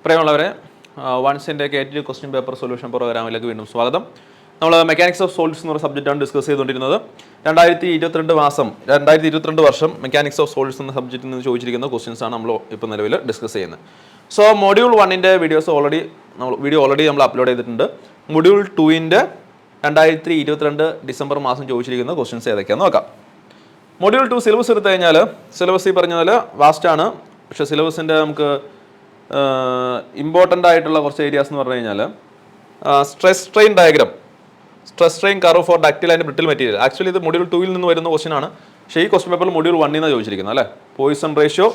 പ്രിയമുള്ളവരെ, വൺസിൻ്റെ KT question paper solution പ്രോഗ്രാമിലേക്ക് വീണ്ടും സ്വാഗതം. നമ്മൾ മെക്കാനിക്സ് ഓഫ് സോളിഡ്സ് എന്ന് പറയുന്ന സബ്ജക്റ്റാണ് ഡിസ്കസ് ചെയ്തുകൊണ്ടിരുന്നത്. 2022 വർഷം മെക്കാനിക്സ് ഓഫ് സോളിഡ്സ് എന്ന സബ്ജക്റ്റിൽ നിന്ന് ചോദിച്ചിരിക്കുന്ന ക്വസ്റ്റ്യൻസ് ആണ് നമ്മൾ ഇപ്പോൾ നിലവിൽ ഡിസ്കസ് ചെയ്യുന്നത്. സോ മൊഡ്യൂൾ 1ൻ്റെ വീഡിയോ ഓൾറെഡി നമ്മൾ അപ്ലോഡ് ചെയ്തിട്ടുണ്ട്. മൊഡ്യൂൾ 2ൻ്റെ 2022 ഡിസംബർ മാസം ചോദിച്ചിരിക്കുന്ന ക്വസ്റ്റ്യൻസ് ഏതൊക്കെയാണെന്ന് നോക്കാം. മൊഡ്യൂൾ 2 സിലബസ് എടുത്തു കഴിഞ്ഞാൽ സിലബസ് ഈ പറഞ്ഞ പോലെ വാസ്റ്റാണ്. പക്ഷേ സിലബസിൻ്റെ നമുക്ക് ഇമ്പോർട്ടൻ്റ് ആയിട്ടുള്ള കുറച്ച് ഏരിയാസ് എന്ന് പറഞ്ഞു കഴിഞ്ഞാൽ stress strain diagram, stress strain curve four ductile and brittle material. Actually ഇത് മൊഡ്യൂൾ 2ൽ നിന്ന് വരുന്ന ക്വസ്റ്റ്യൻ ആണ്. പക്ഷേ ഈ ക്വസ്റ്റ്യൻ പേപ്പറിൽ മൊഡ്യൂൾ 1ൽ നിന്നാണ് ചോദിച്ചിരിക്കുന്നത് അല്ലേ. Poisson ratio,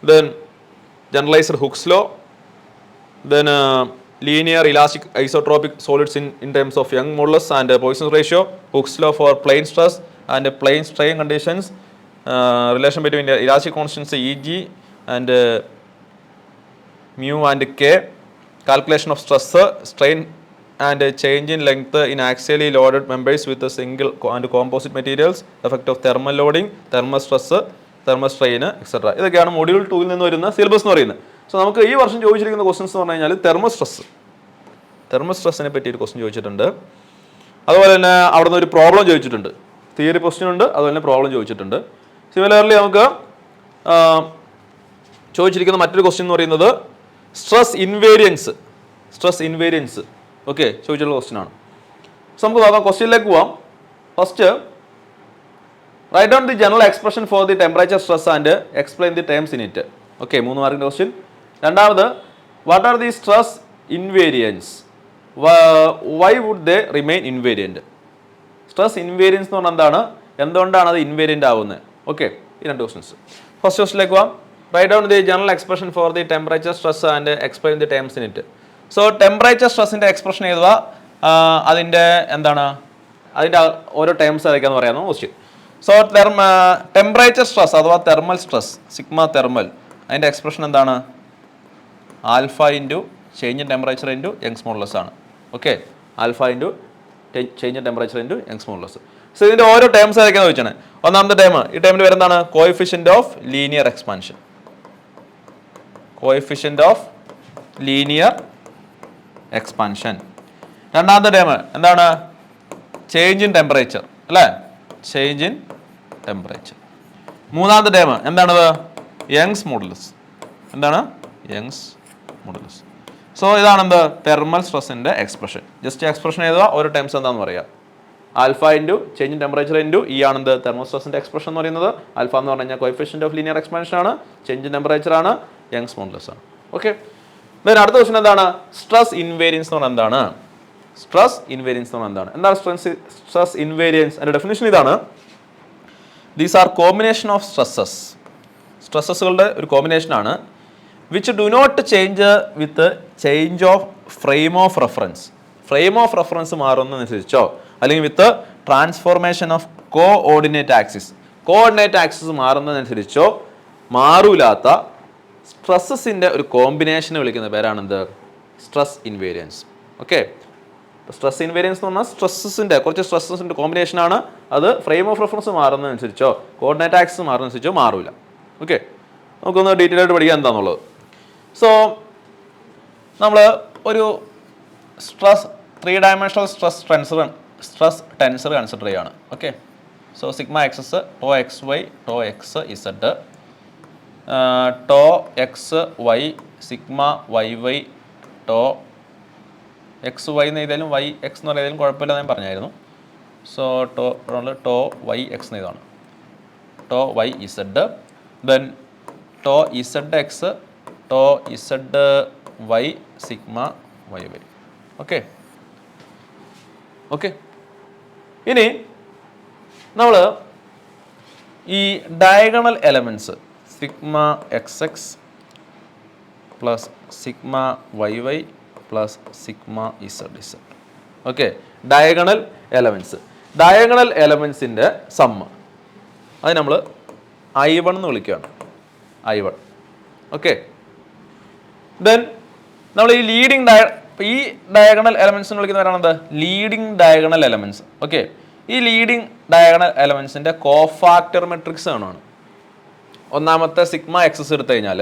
then generalised Hooke's law, then linear elastic isotropic solids in terms of Young modulus and Poisson ratio, Hooke's law for plane stress and plane strain conditions, relation between elastic constants Eg and mu and K, calculation of stress, strain and change in length in axially loaded members with a single and composite materials, effect of thermal loading, thermal stress, thermal strain, etc. ഇതൊക്കെയാണ് module 2ൽ നിന്ന് വരുന്ന syllabus എന്ന് പറയുന്നത്. So നമുക്ക് ഈ വർഷം ചോദിച്ചിരിക്കുന്ന questions എന്ന് പറഞ്ഞു കഴിഞ്ഞാൽ തെർമൽ സ്ട്രെസ്സിനെ പറ്റി ഒരു ക്വസ്റ്റ്യൻ ചോദിച്ചിട്ടുണ്ട്. അതുപോലെ തന്നെ അവിടെ നിന്ന് ഒരു പ്രോബ്ലം ചോദിച്ചിട്ടുണ്ട്. തിയറി ക്വസ്റ്റ്യൻ ഉണ്ട്, അതുപോലെ തന്നെ പ്രോബ്ലം ചോദിച്ചിട്ടുണ്ട്. സിമിലർലി നമുക്ക് ചോദിച്ചിരിക്കുന്ന മറ്റൊരു ക്വസ്റ്റ്യൻ എന്ന് പറയുന്നത് സ്ട്രെസ് ഇൻവേരിയൻസ് ഓക്കെ ചോദിച്ചിട്ടുള്ള ക്വസ്റ്റ്യൻ ആണ്. സോ നമുക്ക് നോക്കാം, ക്വസ്റ്റ്യനിലേക്ക് പോവാം. First, right down the general expression for the temperature stress and explain the terms in it. Okay, 3 മാർക്കിൻ്റെ ക്വസ്റ്റ്യൻ. രണ്ടാമത്, what are the stress invariants, why would they remain invariant. Stress invariants എന്ന് പറഞ്ഞാൽ എന്താണ്, എന്തുകൊണ്ടാണ് അത് ഇൻവേരിയൻ്റ് ആവുന്നത്. Okay, ഈ 2 questions. First ക്വസ്റ്റ്യനിലേക്ക് പോവാം. Write down the general expression for the temperature stress and explain the terms in it. So temperature സ്ട്രെസ്സിൻ്റെ എക്സ്പ്രഷൻ എഴുതുക, അതിൻ്റെ ഓരോ ടേംസ് ഏതൊക്കെയാണെന്ന് പറയാമെന്ന് ക്വസ്റ്റ്യൻ. സോ ടെമ്പറേച്ചർ സ്ട്രെസ് അഥവാ തെർമൽ സ്ട്രെസ്, സിഗ്മ തെർമൽ, അതിൻ്റെ എക്സ്പ്രഷൻ എന്താണ്? Alpha into change in temperature into Young's modulus ആണ്. Okay, alpha into change in temperature into Young's modulus. So ഇതിൻ്റെ ഓരോ ടേംസ് ഏതൊക്കെയാണെന്ന് ചോദിച്ചാണ്. ഒന്നാമത്തെ ടേം, ഈ ടേമിൽ വരുന്നതാണ് കോഎഫിഷ്യൻ്റ് ഓഫ് ലീനിയർ എക്സ്പാൻഷൻ. രണ്ടാമത്തെ ടേം എന്താണ്? ചേഞ്ച് ഇൻ ടെമ്പറേച്ചർ അല്ലേ, ചേഞ്ച് ഇൻ ടെമ്പറേച്ചർ. മൂന്നാമത്തെ ടേം എന്താണത്? Young's modulus. എന്താണ്? Young's modulus. സോ ഇതാണ് എന്ത്? തെർമൽ സ്ട്രെസ്സിൻ്റെ എക്സ്പ്രഷൻ. ജസ്റ്റ് എക്സ്പ്രഷൻ എഴുതുക, ഓരോ ടേംസ് എന്താണെന്ന് പറയുക. Alpha into change in temperature into E ആണെന്ത്? തെർമൽ സ്ട്രെസ്സിൻ്റെ എക്സ്പ്രഷൻ എന്ന് പറയുന്നത്. ആൽഫ എന്ന് പറഞ്ഞു കഴിഞ്ഞാൽ കോഎഫിഷ്യൻ്റ് ഓഫ് ലീനിയർ എക്സ്പാൻഷൻ ആണ്, ചേഞ്ച് ഇൻ ടെമ്പറേച്ചർ ആണ്, യങ്സ് മോഡുലസ് ആണ്. ഓക്കെ, അടുത്ത ക്വസ്റ്റ്യൻ എന്താണ്? സ്ട്രെസ് ഇൻവേരിയൻസ് എന്ന് പറഞ്ഞാൽ എന്താണ്? എന്താണ് സ്ട്രെസ് ഇൻവേരിയൻസ്? അതിൻ്റെ ഡെഫിനിഷൻ ഇതാണ്: ദീസ് ആർ കോമ്പിനേഷൻ ഓഫ് സ്ട്രെസ്സസുകളുടെ ഒരു കോമ്പിനേഷനാണ് which do not change with change of frame of reference മാറുന്നതനുസരിച്ചോ അല്ലെങ്കിൽ with transformation of coordinate axis മാറുന്നതനുസരിച്ചോ മാറൂലാത്ത സ്ട്രെസ്സസിൻ്റെ ഒരു കോമ്പിനേഷനെ വിളിക്കുന്ന പേരാണെന്ത്? Stress invariants. Okay, stress invariants എന്ന് പറഞ്ഞാൽ കുറച്ച് സ്ട്രെസ്സസിൻ്റെ കോമ്പിനേഷനാണ്. അത് ഫ്രെയിം ഓഫ് റെഫറൻസ് മാറുന്നതനുസരിച്ചോ കോർഡിനേറ്റ് ആക്സിസ് മാറുന്നതനുസരിച്ചോ മാറൂല. ഓക്കെ, നമുക്കൊന്ന് ഡീറ്റെയിൽ ആയിട്ട് പഠിക്കാൻ എന്താണെന്നുള്ളത്. സോ നമ്മൾ ഒരു 3 ഡയമെൻഷണൽ സ്ട്രെസ് ടെൻസർ കൺസിഡർ ചെയ്യുകയാണ്. Okay, so sigma X, tau X Y, tau X Z, tau X Y, sigma Y Y, tau X Y എന്ന് എഴുതിയാലും വൈ എക്സ് എന്ന് പറയുന്നതിലും കുഴപ്പമില്ല ഞാൻ പറഞ്ഞായിരുന്നു. സോ ടോ വൈ എക്സ് എന്ന് ഇതാണ്, tau Y Z, then tau Z X, tau Z Y, sigma Y Y. Okay, ഇനി നമ്മൾ ഈ diagonal elements sigma X X plus sigma Y Y plus sigma Z Z. Okay, diagonal എലമെൻറ്റ്സിൻ്റെ sum അത് നമ്മൾ I1 എന്ന് വിളിക്കുകയാണ്. I1. Okay, then നമ്മൾ ഈ ഡയഗണൽ എലമെൻറ്റ്സ് എന്ന് വിളിക്കുന്നവരാണത് ലീഡിങ് ഡയഗണൽ എലമെൻറ്റ്സ്. ഓക്കെ, ഈ ലീഡിങ് ഡയഗണൽ എലമെൻറ്റ്സിൻ്റെ കോഫാക്ടർ മെട്രിക്സ് ആണ്. ഒന്നാമത്തെ സിഗ്മ എക്സസ് എടുത്തു കഴിഞ്ഞാൽ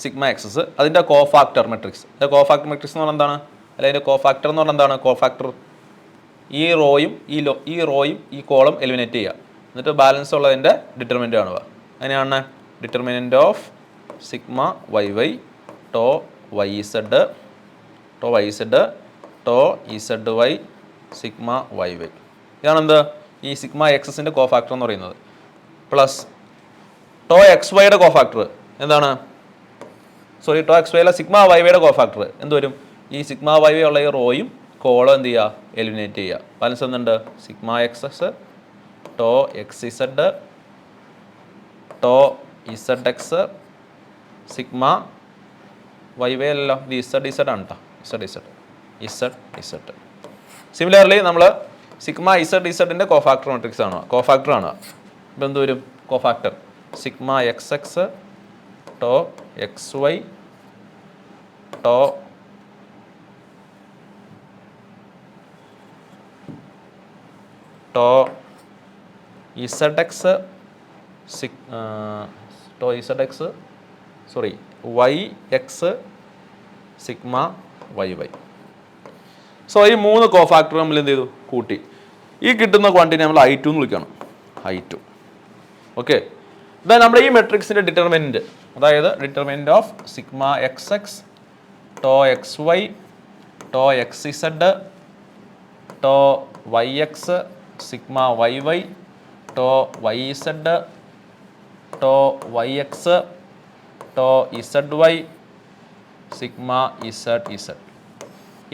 സിഗ്മ എക്സസ് അതിൻ്റെ കോഫാക്ടർ മെട്രിക്സ്. അതിൻ്റെ കോഫാക്ടർ മെട്രിക്സ് എന്ന് പറഞ്ഞാൽ എന്താണ്? അല്ലെങ്കിൽ അതിൻ്റെ കോഫാക്ടർ എന്ന് പറഞ്ഞാൽ എന്താണ്? കോഫാക്ടർ ഈ റോയും ഈ കോളം എലിമിനേറ്റ് ചെയ്യുക, എന്നിട്ട് ബാലൻസ് ഉള്ളതിൻ്റെ ഡിറ്റർമിനൻ്റ് കാണുക. അങ്ങനെയാണ് determinant of sigma Y Y tau Y Z tau Z Y sigma Y Y. ഇതാണെന്ത്? ഈ സിഗ്മ എക്സസിൻ്റെ കോഫാക്ടർ എന്ന് പറയുന്നത്. പ്ലസ് ടോ എക്സ് വൈയുടെ കോഫാക്ടർ എന്താണ്? ടോ എക്സ് വൈയിലെ സിഗ്മ വൈ വൈയുടെ കോഫാക്ടർ എന്ത് വരും? ഈ സിഗ്മ വൈ വൈ ഉള്ള ഈ റോയും കോളം എന്ത് ചെയ്യുക? എലിമിനേറ്റ് ചെയ്യുക. ബാലൻസ് എന്തുണ്ട്? Sigma X X tau X Z tau Z X sigma Y Y അല്ലല്ലോ, ഇത് ഇസഡ് ഇസഡ് ആണ് കേട്ടോ. ഇസഡ്. സിമിലർലി നമ്മൾ സിഗ്മ ഇസഡ് ഇസഡിൻ്റെ കോഫാക്ടർ മെട്രിക്സ് ആണ്, കോഫാക്ടർ ആണ്. ഇപ്പം എന്ത് വരും? Cofactor sigma X X tau X Y tau Z X Y X sigma Y Y. ഈ 3 കോഫാക്ടർ നമ്മൾ എന്ത് ചെയ്തു? കൂട്ടി. ഈ കിട്ടുന്ന ക്വാണ്ടിറ്റി നമ്മൾ I2 എന്ന് വിളിക്കണം. I2. ഓക്കെ. ഇതാ നമ്മുടെ ഈ മെട്രിക്സിൻ്റെ ഡിറ്റർമിനൻറ്റ്, അതായത് determinant of sigma X X tau X Y tau X Z tau Y X sigma Y Y tau Y Z tau Y X tau Z Y sigma Z Z.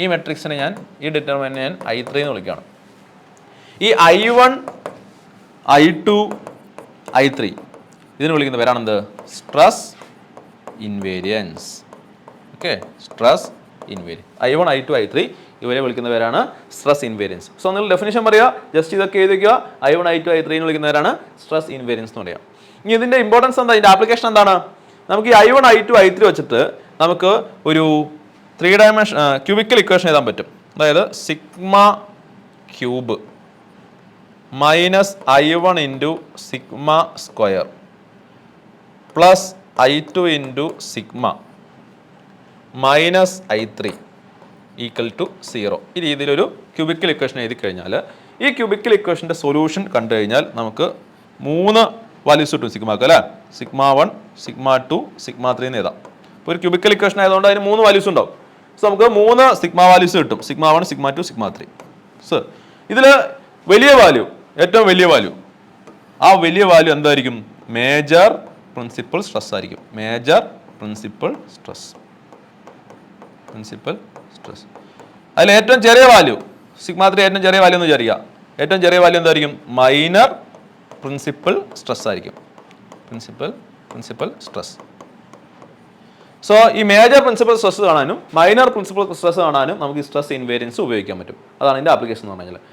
ഈ മെട്രിക്സിനെ ഈ determinant ഞാൻ I3 എന്ന് വിളിക്കുകയാണ്. ഈ I1 I2 I3 ഇതിന് വിളിക്കുന്ന പേരാണെന്ത്? Stress invariants. Okay, stress invariants. I1 I2 I3 ഇവരെ വിളിക്കുന്ന പേരാണ് സ്ട്രെസ് ഇൻവേരിയൻസ്. നിങ്ങൾ ഡെഫിനിഷൻ പറയുക, ജസ്റ്റ് ഇതൊക്കെ എഴുതി വയ്ക്കുക. I1 I2 I3 എന്ന് വിളിക്കുന്നവരാണ് സ്ട്രെസ് ഇൻവേരിയൻസ് എന്ന് പറയുക. ഇനി ഇതിൻ്റെ ഇമ്പോർട്ടൻസ് എന്താ? ഇതിൻ്റെ ആപ്ലിക്കേഷൻ എന്താണ്? നമുക്ക് ഈ I1 I2 I3 വെച്ചിട്ട് നമുക്ക് ഒരു 3 ഡയമെൻഷൻ ക്യൂബിക്കൽ ഇക്വേഷൻ എഴുതാൻ പറ്റും. അതായത് sigma cube minus I1 into sigma square plus I2 into sigma minus I3 equal to 0. ഈ രീതിയിലൊരു ക്യൂബിക്കൽ ഇക്വേഷൻ എഴുതി കഴിഞ്ഞാൽ ഈ ക്യൂബിക്കൽ ഇക്വേഷൻ്റെ സൊല്യൂഷൻ കണ്ടു കഴിഞ്ഞാൽ നമുക്ക് 3 വാല്യൂസ് കിട്ടും സിഗ്മക്ക്, അല്ലേ? സിഗ്മ 1 സിഗ്മ 2 സിഗ്മ 3 എന്ന് എഴുതാം. ഇപ്പോൾ ഒരു ക്യൂബിക്കൽ ഇക്വേഷൻ ആയതുകൊണ്ട് അതിന് 3 വാല്യൂസ് ഉണ്ടാവും. നമുക്ക് 3 സിഗ്മ വാല്യൂസ് കിട്ടും. Sigma 1 sigma 2 sigma 3. ഇതിൽ വലിയ വാല്യൂ, ഏറ്റവും വലിയ വാല്യൂ, ആ വലിയ വാല്യൂ എന്തായിരിക്കും? മേജർ പ്രിൻസിപ്പൽ സ്ട്രെസ് ആയിരിക്കും. Major principal stress. അതിൽ ഏറ്റവും ചെറിയ വാല്യൂ സിഗ്മ 3 ഏറ്റവും ചെറിയ വാല്യൂ എന്ന് വിചാരിക്കുക. ഏറ്റവും ചെറിയ വാല്യൂ എന്തായിരിക്കും? മൈനർ പ്രിൻസിപ്പൽ സ്ട്രെസ് ആയിരിക്കും. Principal stress. ഈ മേജർ പ്രിൻസിപ്പൽ സ്ട്രെസ് കാണാനും മൈനർ പ്രിൻസിപ്പൽ സ്ട്രെസ് കാണാനും നമുക്ക് ഈ സ്ട്രെസ് ഇൻവേരിയൻസ് ഉപയോഗിക്കാൻ പറ്റും. അതാണ് ഇതിൻ്റെ ആപ്ലിക്കേഷൻ എന്ന് പറഞ്ഞു കഴിഞ്ഞാൽ.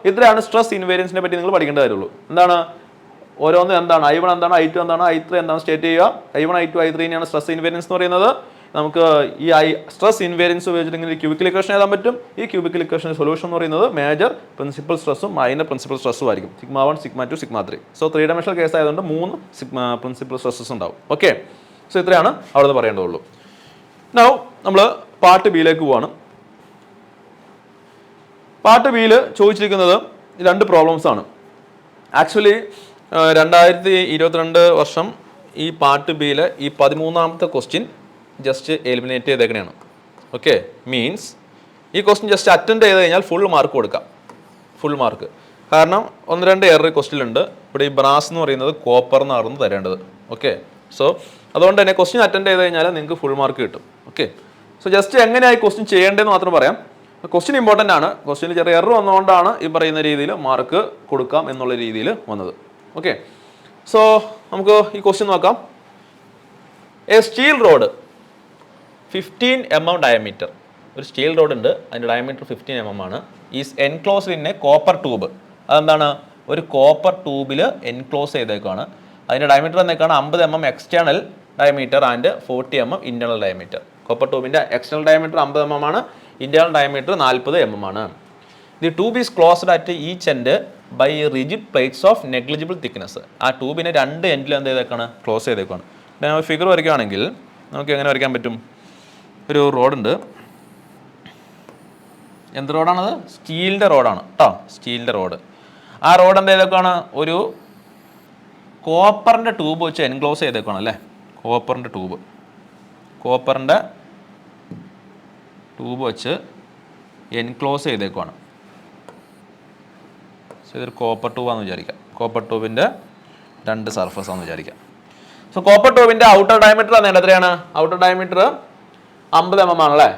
ഇത്രയാണ് സ്ട്രെസ് ഇൻവേരിയൻസിനെ പറ്റി നിങ്ങൾ പഠിക്കേണ്ട കാര്യമുള്ളൂ. എന്താണ്? ഓരോന്ന് എന്താണ്? I1 എന്താണ്? I2 എന്താണ്? I3 എന്താണ്? സ്റ്റേറ്റ് ചെയ്യുക. I1 I2 I3 നെയാണ് സ്ട്രെസ് ഇൻവേരിയൻസ് എന്ന് പറയുന്നത്. നമുക്ക് ഈ സ്ട്രെസ് ഇൻവേരിയൻസ് ഉപയോഗിച്ചിട്ട് ഇങ്ങനെ ക്യൂബിക്കൽ ഇക്വേഷൻ എഴുതാൻ പറ്റും. ഈ ക്യൂബിക്കൽ ഇക്വേഷൻ്റെ സൊല്യൂഷൻ എന്ന് പറയുന്നത് മേജർ പ്രിൻസിപ്പൽ സ്ട്രെസ്സും മൈനർ പ്രിൻസിപ്പൽ സ്ട്രെസ്സും ആയിരിക്കും. Sigma 1 sigma 2 sigma 3. 3 dimensional case ആയതുകൊണ്ട് 3 പ്രിൻസിപ്പൽ സ്ട്രെസ്സസ് ഉണ്ടാവും. ഓക്കെ, ഇത്രയാണ് അവിടെ നിന്ന് പറയേണ്ടതുള്ളൂ. നൗ നമ്മൾ പാർട്ട് ബിയിലേക്ക് പോവാണ്. പാർട്ട് ബിയിൽ ചോദിച്ചിരിക്കുന്നത് 2 പ്രോബ്ലംസ് ആണ്. ആക്ച്വലി 2022 വർഷം ഈ പാർട്ട് ബിയിൽ ഈ 13ാമത്തെ ക്വസ്റ്റ്യൻ ജസ്റ്റ് എലിമിനേറ്റ് ചെയ്തേക്കണെയാണ്. ഓക്കെ, മീൻസ് ഈ ക്വസ്റ്റ്യൻ ജസ്റ്റ് അറ്റൻഡ് ചെയ്ത് കഴിഞ്ഞാൽ ഫുൾ മാർക്ക് കൊടുക്കാം. Full mark. കാരണം 1-2 എറർ ക്വസ്റ്റ്യനുണ്ട്. ഇവിടെ ഈ ബ്രാസ് എന്ന് പറയുന്നത് കോപ്പർ എന്നായിരുന്നു തരേണ്ടത്. ഓക്കെ, അതുകൊണ്ട് തന്നെ ക്വസ്റ്റ്യൻ അറ്റൻഡ് ചെയ്ത് കഴിഞ്ഞാൽ നിങ്ങൾക്ക് ഫുൾ മാർക്ക് കിട്ടും. ഓക്കെ, ജസ്റ്റ് എങ്ങനെയായി ക്വസ്റ്റ്യൻ ചെയ്യേണ്ടതെന്ന് മാത്രം പറയാം. ക്വസ്റ്റ്യൻ ഇമ്പോർട്ടൻ്റ് ആണ്. ക്വസ്റ്റ്യനിൽ ചെറിയ എറർ വന്നുകൊണ്ടാണ് ഈ പറയുന്ന രീതിയിൽ മാർക്ക് കൊടുക്കാം എന്നുള്ള രീതിയിൽ വന്നത്. ഓക്കെ, നമുക്ക് ഈ ക്വസ്റ്റ്യൻ നോക്കാം. A steel rod 15 mm diameter. ഒരു സ്റ്റീൽ റോഡ് ഉണ്ട്, അതിൻ്റെ ഡയമീറ്റർ 15 mm ആണ്. Is enclosed in a copper tube. അതെന്താണ്? ഒരു കോപ്പർ ട്യൂബിൽ എൻക്ലോസ് ചെയ്തേക്കാണ്. അതിൻ്റെ ഡയമീറ്റർ എന്നേക്കാണ് 50 mm external diameter and 40 mm internal diameter. Copper ട്യൂബിൻ്റെ എക്സ്റ്റേണൽ ഡയമീറ്റർ 50 mm ആണ്, ഇൻറ്റേർണൽ ഡയമീറ്റർ 40 mm ആണ്. The tube is closed at each end by rigid plates of negligible thickness. ആ ട്യൂബിനെ 2 എൻഡിൽ എന്ത് ചെയ്തേക്കാണ്? ക്ലോസ് ചെയ്തേക്കാണ്. ഞാൻ ഫിഗർ വരയ്ക്കുകയാണെങ്കിൽ നമുക്ക് എങ്ങനെ വരയ്ക്കാൻ പറ്റും? ഒരു റോഡുണ്ട്. എന്ത് റോഡാണത്? സ്റ്റീലിൻ്റെ റോഡാണ് കേട്ടോ, സ്റ്റീലിൻ്റെ റോഡ്. ആ റോഡ് എന്താ ചെയ്തേക്കാണ്? ഒരു കോപ്പറിൻ്റെ ട്യൂബ് വെച്ച് എൻക്ലോസ് ചെയ്തേക്കാണ് അല്ലേ? കോപ്പറിൻ്റെ ട്യൂബ് വെച്ച് എൻക്ലോസ് ചെയ്തേക്കുവാണ്. ഇതൊരു കോപ്പർ ട്യൂബാന്ന് വിചാരിക്കാം. കോപ്പർ ട്യൂബിൻ്റെ 2 സർഫസ് ആണെന്ന് വിചാരിക്കാം. സോ കോപ്പർ ട്യൂബിൻ്റെ ഔട്ടർ ഡയമീറ്റർ ആണ് എത്രയാണ്? ഔട്ടർ ഡയമീറ്റർ 50 mm ആണല്ലേ?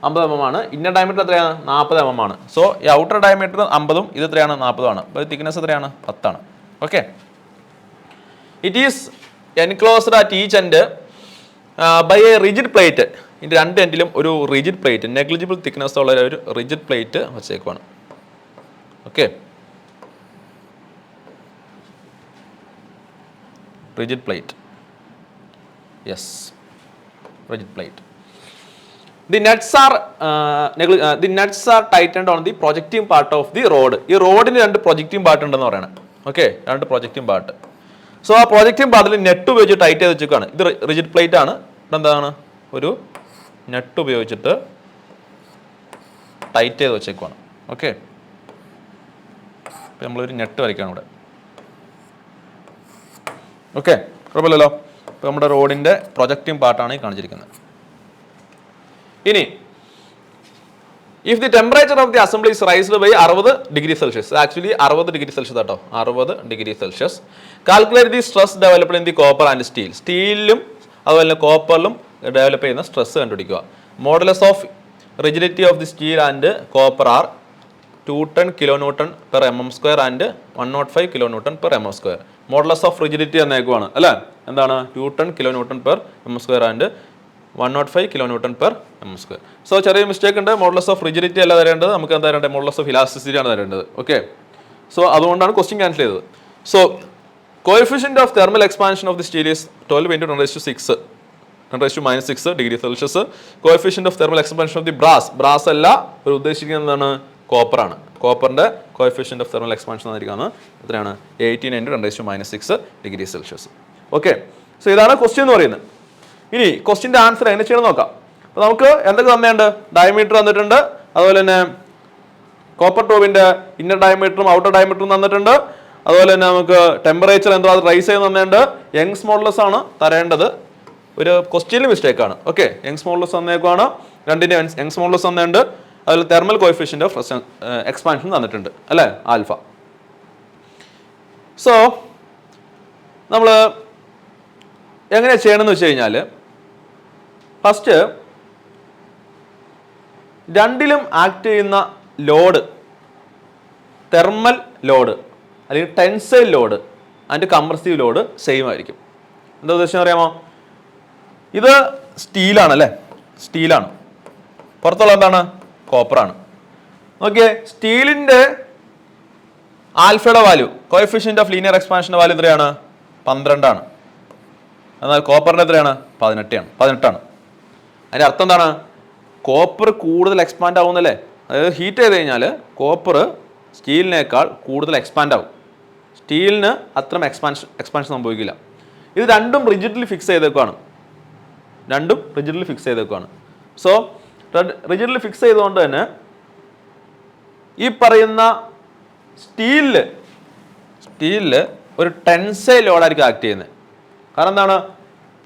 50 mm ആണ്. ഇന്നർ ഡയമീറ്റർ എത്രയാണ്? 40 mm ആണ്. സോ ഈ ഔട്ടർ ഡയമീറ്റർ 50ഉം ഇത് എത്രയാണ്? 40 ആണ്. അപ്പോൾ തിക്നെസ് എത്രയാണ്? 10 ആണ്. Okay. It is enclosed at each end by a rigid plate. ഇതിൻ്റെ 2 എൻഡിലും ഒരു റിജിഡ് പ്ലേറ്റ്, നെഗ്ലിജിബിൾ തിക്നെസ് ഉള്ള ഒരു റിജിഡ് പ്ലേറ്റ് വെച്ചേക്കുവാണ്. Okay, rigid plate. Yes, rigid plate. The nuts are tightened on the projecting part of the rod. ഈ റോഡിന് 2 projecting part ഉണ്ടെന്ന് പറയണം. Okay, 2 projecting part. So ആ പ്രൊജക്റ്റിംഗ് പാർട്ടിൽ നെറ്റ് ഉപയോഗിച്ച് ടൈറ്റ് ചെയ്ത് വെച്ചേക്കാണ്. ഇത് റിജിഡ് പ്ലേറ്റ് ആണ്. എന്താണ്? ഒരു നെറ്റ് ഉപയോഗിച്ചിട്ട് ടൈറ്റ് ചെയ്ത് വെച്ചേക്കുവാണ്. ഓക്കെ, ഇപ്പം നമ്മളൊരു നെറ്റ് വരയ്ക്കുകയാണ് ഇവിടെ. ഓക്കെ, കുഴപ്പമില്ലല്ലോ. ഇപ്പോൾ നമ്മുടെ റോഡിൻ്റെ പ്രൊജക്റ്റിംഗ് പാർട്ടാണ് ഈ കാണിച്ചിരിക്കുന്നത്. ഇനി if the temperature of the assembly is raised by 60 degree celsius, actually 60 degree celsius കേട്ടോ, 60 degree celsius. Calculate the stress developed in the copper and steel. സ്റ്റീലിലും അതുപോലെ തന്നെ കോപ്പറിലും ഡെവലപ്പ് ചെയ്യുന്ന സ്ട്രെസ് കണ്ടുപിടിക്കുക. Modulus of rigidity of the steel and copper are 210 kN/mm² and 105 kN/mm². Modulus of rigidity എന്നേക്കുവാണ് അല്ലേ? എന്താണ്? 210 kN/mm² ആൻഡ് 105 kN/mm². സോ ചെറിയ മിസ്റ്റേക്ക് ഉണ്ട്. മോഡുലസ് ഓഫ് റിജിഡിറ്റി അല്ല തരേണ്ടത്, നമുക്ക് എന്താ തരേണ്ടത്? മോഡുലസ് ഓഫ് ഇലാസ്റ്റിസിറ്റി ആണ് തരേണ്ടത്. ഓക്കെ, സോ അതുകൊണ്ടാണ് ക്വസ്റ്റ്യൻ ക്യാൻസൽ ചെയ്തത്. So coefficient of thermal expansion of the steel is 12 × 10⁻⁶ degree Celsius. Coefficient of thermal expansion of the brass അല്ല ഒരു ഉദ്ദേശിക്കുന്നത് എന്താണ്? കോപ്പറാണ്. കോപ്പറിന്റെ കോഎഫിഷ്യന്റ് ഓഫ് തെർമൽ എക്സ്പാൻഷൻ ആയിരിക്കാണ് എത്രയാണ്? 18 × 10⁻⁶ ഡിഗ്രി സെൽഷ്യസ്. ഓക്കെ, സോ ഇതാണ് ക്വസ്റ്റ്യൻ എന്ന് പറയുന്നത്. ഇനി ക്വസ്റ്റ്യൻ്റെ ആൻസർ എങ്ങനെ ചെയ്യണം നോക്കാം. അപ്പോൾ നമുക്ക് എന്തൊക്കെ തന്നിട്ടുണ്ട്? ഡയമീറ്റർ തന്നിട്ടുണ്ട്, അതുപോലെ തന്നെ കോപ്പർ ട്യൂബിന്റെ ഇന്നർ ഡയമീറ്ററും ഔട്ടർ ഡയമീറ്ററും തന്നിട്ടുണ്ട്, അതുപോലെ തന്നെ നമുക്ക് ടെമ്പറേച്ചർ എന്തോ അത് റൈസ് ചെയ്ത് തന്നിട്ടുണ്ട്. യങ്സ് മോഡുലസ് ആണ് തരേണ്ടത്, ഒരു ക്വസ്റ്റ്യനിൽ മിസ്റ്റേക്ക് ആണ്. ഓക്കെ, യങ്സ് മോഡുലസ് തന്നേക്കുവാണ്, 2ന്റെ യങ്സ് മോഡുലസ് തന്നിട്ടുണ്ട്, അതിൽ തെർമൽ കോഎഫിഷ്യന്റ് ഓഫ് എക്സ്പാൻഷൻ തന്നിട്ടുണ്ട് അല്ലേ? ആൽഫ. സോ നമ്മൾ എങ്ങനെ ചെയ്യണമെന്ന് വെച്ച് കഴിഞ്ഞാൽ ഫസ്റ്റ് രണ്ടിലും ആക്ട് ചെയ്യുന്ന ലോഡ്, തെർമൽ ലോഡ് അല്ലെങ്കിൽ tensile load and compressive load same ആയിരിക്കും. എന്താ ഉദ്ദേശം അറിയാമോ? ഇത് സ്റ്റീലാണ് അല്ലേ? സ്റ്റീലാണ്. പുറത്തുള്ള എന്താണ്? കോപ്പറാണ്. ഓക്കെ, സ്റ്റീലിൻ്റെ ആൽഫയുടെ വാല്യൂ, കോഎഫിഷ്യന്റ് ഓഫ് ലീനിയർ എക്സ്പാൻഷൻ്റെ വാല്യൂ എത്രയാണ്? 12 ആണ്. എന്നാൽ കോപ്പറിൻ്റെ എത്രയാണ്? 18 ആണ്. അതിൻ്റെ അർത്ഥം എന്താണ്? കോപ്പർ കൂടുതൽ എക്സ്പാൻഡ് ആവുന്നല്ലേ? അതായത് ഹീറ്റ് ചെയ്ത് കഴിഞ്ഞാൽ കോപ്പർ സ്റ്റീലിനേക്കാൾ കൂടുതൽ എക്സ്പാൻഡ് ആവും. സ്റ്റീലിന് അത്ര എക്സ്പാൻഷൻ സംഭവിക്കില്ല. ഇത് രണ്ടും റിജിഡ്ലി ഫിക്സ് ചെയ്തേക്കുവാണ്. സോ റിജിഡ്ലി ഫിക്സ് ചെയ്തുകൊണ്ട് തന്നെ ഈ പറയുന്ന സ്റ്റീലിൽ ഒരു ടെൻസൈൽ ലോഡായിരിക്കും ആക്ട് ചെയ്യുന്നത്. കാരണം എന്താണ്?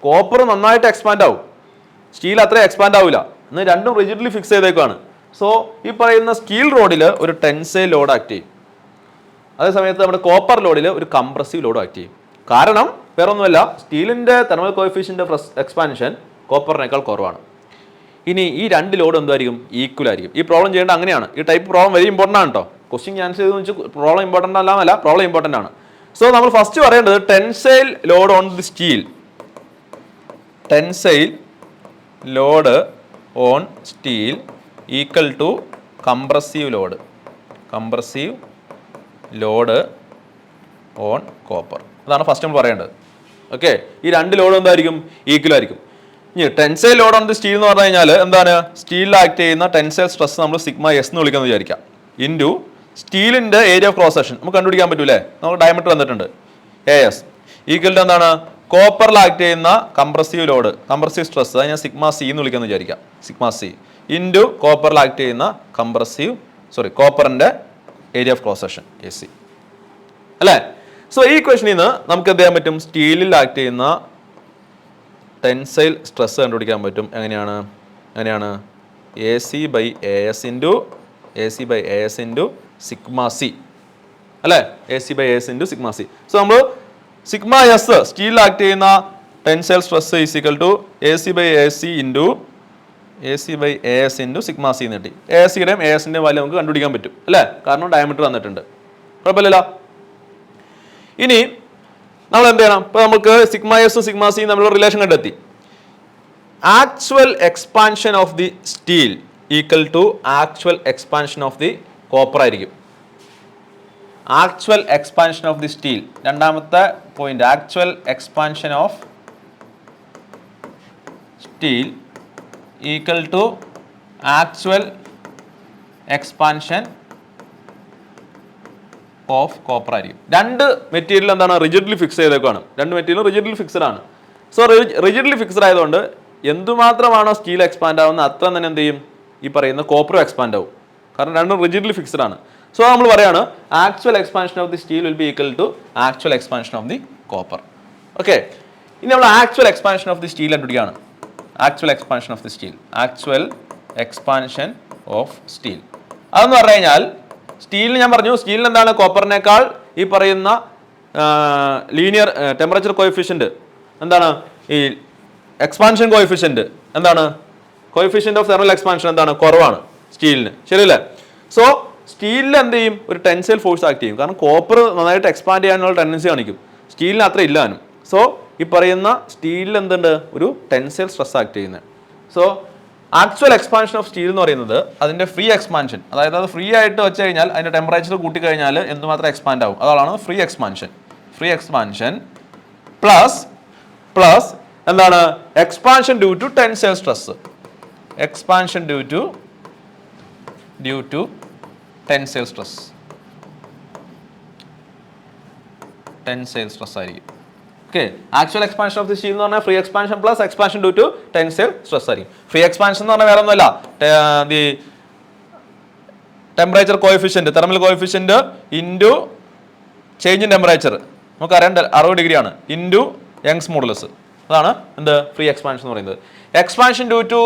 കോപ്പർ നന്നായിട്ട് എക്സ്പാൻഡ് ആവും, സ്റ്റീൽ അത്രയും എക്സ്പാൻഡ് ആവില്ല. എന്ന് രണ്ടും റിജിഡ്ലി ഫിക്സ് ചെയ്തേക്കുവാണ്. സോ ഈ പറയുന്ന സ്റ്റീൽ റോഡിൽ ഒരു ടെൻസൈൽ ലോഡ് ആക്ട് ചെയ്യും, അതേ സമയത്ത് നമ്മുടെ കോപ്പർ ലോഡിൽ ഒരു കംപ്രസീവ് ലോഡ് ആക്ട് ചെയ്യും. കാരണം വേറെ ഒന്നുമല്ല, സ്റ്റീലിൻ്റെ തെർമൽ കോഎഫിഷ്യന്റ് ഓഫ് എക്സ്പാൻഷൻ കോപ്പറിനേക്കാൾ കുറവാണ്. ഇനി ഈ 2 ലോഡ് എന്തായിരിക്കും? ഈക്വൽ ആയിരിക്കും. ഈ പ്രോബ്ലം ചെയ്യേണ്ട അങ്ങനെയാണ്. ഈ ടൈപ്പ് പ്രോബ്ലം വെരി ഇമ്പോർട്ടൻ്റ് ആണ് കേട്ടോ. ക്വസ്റ്റ്യൻ ആൻസർ ചെയ്തെന്ന് വെച്ചാൽ പ്രോബ്ലം ഇമ്പോർട്ടൻ്റ് അല്ല, പ്രോബ്ലം ഇമ്പോർട്ടൻ്റ് ആണ്. സോ നമ്മൾ ഫസ്റ്റ് പറയേണ്ടത് tensile load on the steel, tensile load on steel equal to compressive load on copper. അതാണ് ഫസ്റ്റ് നമ്മൾ പറയേണ്ടത്. ഓക്കെ, ഈ 2 ലോഡ് എന്തായിരിക്കും? ഈക്വൽ ആയിരിക്കും. ഇനി tensile load on the steel എന്ന് പറഞ്ഞു കഴിഞ്ഞാൽ എന്താണ്? സ്റ്റീലിൽ ആക്ട് ചെയ്യുന്ന ടെൻസൈൽ സ്ട്രെസ് നമ്മൾ സിഗ്മ എസ് എന്ന് വിളിക്കുന്നത് വിചാരിക്കാം. ഇൻറ്റു സ്റ്റീലിൻ്റെ ഏരിയ ഓഫ് ക്രോസ് സെക്ഷൻ നമുക്ക് കണ്ടുപിടിക്കാൻ പറ്റൂലേ? നമുക്ക് ഡയമീറ്റർ തന്നിട്ടുണ്ട് AS ഈക്വൽ ടു എന്താണ്? കോപ്പറിൽ ആക്ട് ചെയ്യുന്ന കംപ്രസീവ് ലോഡ്, കംപ്രസീവ് സ്ട്രെസ്, അത് ഞാൻ സിഗ്മ സി എന്ന് വിളിക്കാമെന്ന് വിചാരിക്കാം. സിഗ്മ സി ഇൻറ്റു കോപ്പറിൽ ആക്ട് ചെയ്യുന്ന കോപ്പറിന്റെ area of cross section A C അല്ലേ. സോ ഈ ക്വസ്റ്റനിൽ നിന്ന് നമുക്ക് എന്ത് ചെയ്യാൻ പറ്റും? സ്റ്റീലിൽ ആക്ട് ചെയ്യുന്ന ടെൻസൈൽ സ്ട്രെസ് കണ്ടുപിടിക്കാൻ പറ്റും. എങ്ങനെയാണ് A C by A S into sigma C അല്ലേ. A C by A S into sigma C. So നമ്മൾ സിഗ്മ എസ് സ്റ്റീലിൽ ആക്ട് ചെയ്യുന്ന tensile stress is equal to A C by A S into sigma C നീട്ടി. A S സിയുടെയും A എസിൻ്റെയും value നമുക്ക് കണ്ടുപിടിക്കാൻ പറ്റും അല്ലേ, കാരണം ഡയമീറ്റർ തന്നിട്ടുണ്ട്. കുഴപ്പമില്ലല്ലോ. ഇനി നമ്മൾ എന്ത് ചെയ്യണം? ഇപ്പോൾ നമുക്ക് സിഗ്മ എസും സിഗ്മ സിയും തമ്മിലുള്ള റിലേഷൻ കണ്ടെത്തി. Actual expansion of the steel equal to actual expansion of the copper ആയിരിക്കും. Actual expansion of the steel, രണ്ടാമത്തെ point, actual expansion of steel equal to actual expansion of copper ആയിരിക്കും. രണ്ട് material എന്താണ്? Rigidly fix ചെയ്തേക്കാണ്. രണ്ട് material rigidly fixed ആണ്. So rigidly fixed ആയതുകൊണ്ട് എന്തുമാത്രമാണോ സ്റ്റീൽ എക്സ്പാൻഡ് ആവുന്നത് അത്ര തന്നെ എന്ത് ചെയ്യും? ഈ പറയുന്ന കോപ്പറും എക്സ്പാൻഡ് ആവും, കാരണം രണ്ടും റിജിഡ്ലി ഫിക്സ്ഡ് ആണ്. സോ നമ്മൾ പറയാണ് actual expansion of the steel will be equal to actual expansion of the copper. Okay, ഇനി നമ്മൾ actual expansion of the steel കണ്ടുപിടിക്കുകയാണ്. Actual expansion of the steel, അതെന്ന് പറഞ്ഞു കഴിഞ്ഞാൽ സ്റ്റീലിന് ഞാൻ പറഞ്ഞു, സ്റ്റീലിന് എന്താണ്? കോപ്പറിനേക്കാൾ ഈ പറയുന്ന ലീനിയർ ടെമ്പറേച്ചർ കോഎഫിഷ്യന്റ് എന്താണ്? ഈ എക്സ്പാൻഷൻ കോഎഫിഷ്യന്റ് എന്താണ്? കോഎഫിഷ്യന്റ് ഓഫ് തെർമൽ എക്സ്പാൻഷൻ എന്താണ്? കുറവാണ് സ്റ്റീലിന്, ശരിയല്ലേ? സോ സ്റ്റീലിൽ എന്ത് ചെയ്യും? ഒരു ടെൻസൈൽ ഫോഴ്സ് ആക്ട് ചെയ്യും, കാരണം കോപ്പർ നന്നായിട്ട് എക്സ്പാൻഡ് ചെയ്യാനുള്ള ടെൻഡൻസി കാണിക്കും, സ്റ്റീലിന് അത്ര ഇല്ലാനും. സോ ഈ പറയുന്ന സ്റ്റീലിൽ എന്തുണ്ട്? ഒരു ടെൻസൈൽ സ്ട്രെസ് ആക്ട് ചെയ്യുന്നത്. So actual expansion of steel എന്ന് പറയുന്നത് അതിന്റെ ഫ്രീ എക്സ്പാൻഷൻ, അതായത് അത് ഫ്രീ ആയിട്ട് വെച്ച് കഴിഞ്ഞാൽ അതിന്റെ ടെമ്പറേച്ചർ കൂട്ടി കഴിഞ്ഞാൽ എന്തുമാത്രം എക്സ്പാൻഡ് ആവും, അതാണ് free expansion. Free expansion plus എന്താണ്? Expansion due to tensile stress. Expansion due to tensile stress ആയിരിക്കും. Okay, actual expansion of the steel എന്ന് പറഞ്ഞാൽ free expansion plus expansion due to tensile stress ആയിരിക്കും. ഫ്രീ എക്സ്പാൻഷൻ എന്ന് പറഞ്ഞാൽ വേറെ ഒന്നുമല്ല, the temperature coefficient, thermal coefficient into change in temperature, നമുക്കറിയാം 60 ഡിഗ്രിയാണ്, ഇൻറ്റു യങ്സ് മോഡുലസ്, അതാണ് എന്ത്? ഫ്രീ എക്സ്പാൻഷൻ എന്ന് പറയുന്നത്. Expansion due to